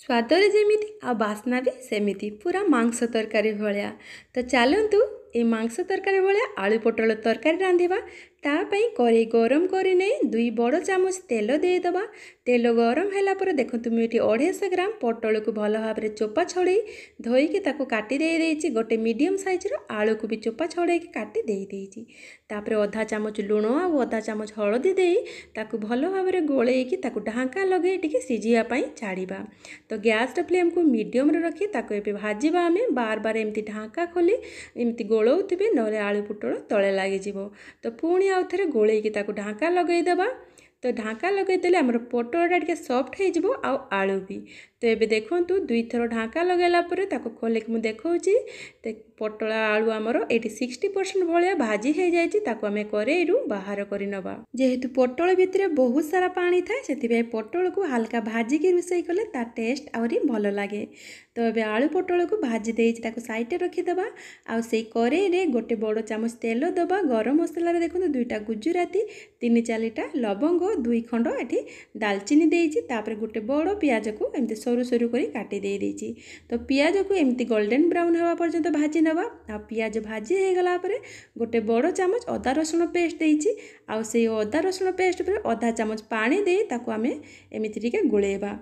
स्वादरे जेमिति आ बास्ना भी सेमिति पूरा मांस तरकारी भलिया। तो चलतु ए मांस तरकारी भलिया आलू पोटल तरकारी रांधिबा। तापाई कड़े गरम करी नहीं 2 बड़ चामच तेल देदेबा। तेल गरम है पर देखो मुझे 250 ग्राम पोटल को भल भाव में चोपा छड़े धोईकी ताको काटी देदेछि। गोटे मीडियम साइज आलू को भी चोपा छड़े काटी देदेछि। तापर आधा चामच लुण और आधा चामच हलदी दे ताकू भल भाव में गोलेकी ताकू ढांका लगे टिके सिझिया पई छाड़िबा। तो गैस फ्लेम को मीडियम रे रखी ताको एबे भाजिबा। आमे बार बार एमती ढांका खोली एमती गोलौथिबे नले आलू पोटल तळे लागि जिवो। तो पुणी आउ थे गोलेकी ताकू ढांका लगेदेबा। तो ढांका लगेदेले आमर पोटलटा टिके सॉफ्ट हो जिवो आ आलू भी। तो ये देखंतु 2 थर ढांका लगेला परे ताको खोलिक मु देखौछि। तो पोटल आलू आमर 60% भलिया भाजी हो जाइछि। ताको आमे करेइरु बाहर करि नबा। जेहेतु पोटल भितरे बहुत सारा पानी थाए सेति पोटल को हल्का भाजी की रोसई कले ता टेस्ट आउरी भल लागे। तो ये आलू पोटल को भाजी देइछि ताको साइड रखिदेबा। आ सेई करेई रे गोटे बड़ चामच तेल दबा। गरम मसला रे देखंतु 2टा गुजराती 3-4टा लवंग 2 खंड एठी दालचीनी देइछि। तापर गोटे बड़ पियाज को एमती सरू सरू करी काटी देइछि। तो पियाज को एमती गोल्डन ब्राउन होवा पर्यंत भाजी नबा। आ पियाज भाजी हो गला परे गोटे बड़ चामच अदा रसुण पेस्ट देइछि। आ सेई अदा रसुण पेस्ट पर आधा चामच पानी दे ताको आमे एमिति टिके गुळेबा।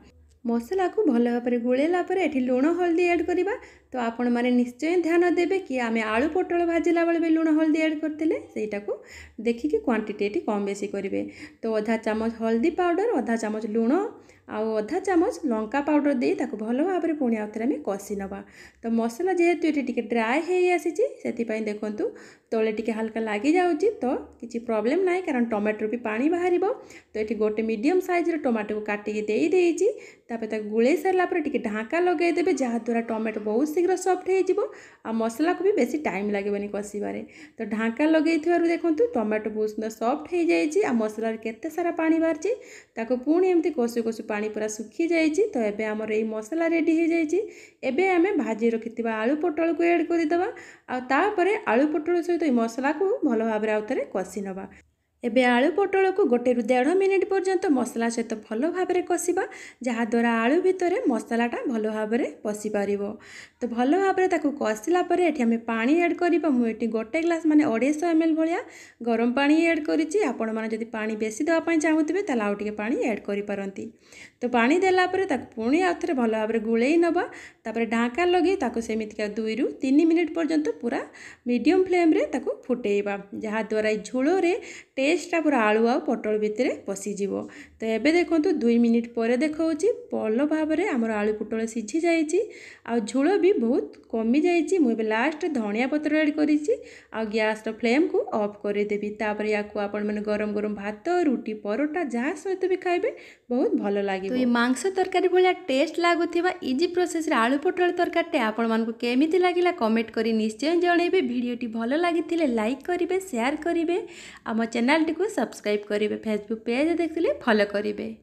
मसला को भल भाव में गोलेला पर एठी लुण हल्दी ऐड करबा। तो आपण माने निश्चय ध्यान देबे कि आमे आलू पोटल भाजिला बेले लुण हल्दी ऐड करथिले सेटा को देखिके क्वांटिटी एठी कम बेसी करिवे। तो आधा चामच हल्दी पाउडर आधा चामच लुण आउ आधा चामच लंका पाउडर दे ताको भल भाव में पुणी आउथरे आमे कसी नबा। तो मसला जेहेतु एठी टिके ड्राई हेई आसीछि सेति पई देखंतु तळे टिके हल्का लागि जाउछि। तो किछि प्रॉब्लम नाही कारण टमाटर भी पानी बाहरिबो। तो एठी गोटे मीडियम साइज रे टमाटो को काटिके देई देइछि। तापर ताको गुळेई सारला पर टिके ढांका लगे देबे जहा द्वारा टमाटो बहुत शीघ्र सॉफ्ट हो जिवो। आ मसला को भी बेसी टाइम लागेबनी कसिबारे। तो ढांका लगे थुआरु देखंतु टमाटो बहुत सुंदर सॉफ्ट हो जाइछि। आ मसला रे केते सारा पानी बाहरछि ताको पुणी एमती कसु कसु पानी पूरा सुखी जाइछि। तो एबे हमर एई मसला रेडी हो जाइछि। एबे आमे भाजी रखिथिबा आलू पोटल को ऐड करि देबा। आ तापरे आलू पोटल सहित ए मसला को भल भाव में आउथरे कसी नबा। एबे आलू पोटल को 1-1.5 मिनिट पर्यंत मसला सहित भल भाव में कसिबा जहा द्वारा आलू भितर मसलाटा भल भाव में पशि पारिबो। तो भल भाव में ताकू कसिला परे एठी हमें पानी ऐड करिबा। मु एठी गोटे ग्लास माने 250 ml भलिया गरम पानी ऐड करिछि। आपण माने जदि पानी बेसी देवा पई चाहुथिबे ताला आउ टिके पानी ऐड करि पारंती। तो पानी देला परे ताकू पुणी आउथरे भल भाव में गुळेई नबा। तापर ढांका लगे ताकू सेमितिका 2-3 मिनिट पर्यंत पूरा मीडियम फ्लेम रे ताकू फुटेइबा जहा द्वारा ए झोलो रे टेस्टा पूरा आलू आ पोटल भितर पशिजिवो। तो एबे देखंतु 2 मिनिट पर देखौछि भल भाव में आमर आलू पोटल सिझी जाइछि। आ झोल भी बहुत कमी जाइछि। मु एबे लास्ट धनिया पत्र ऐड करिछि। आ गैस रो फ्लेम को ऑफ कर देबी। तापर याकू आपण माने गरम गरम भात रोटी परोटा जहा सहित भी खाइबे बहुत भल लागिबो। तो ये मांस तरकारी भलिया टेस्ट लागुथिबा इजी प्रोसेस रे आलू पोटल तरकारी आपण मानकु केमिति लागिला कमेंट करी निश्चय जणेबे। वीडियोटी भल लागिथिले लाइक करिवे शेयर करिवे। आम चैनल टी को सब्सक्राइब करिवे। फेसबुक पेज देखिले फॉलो करिवे।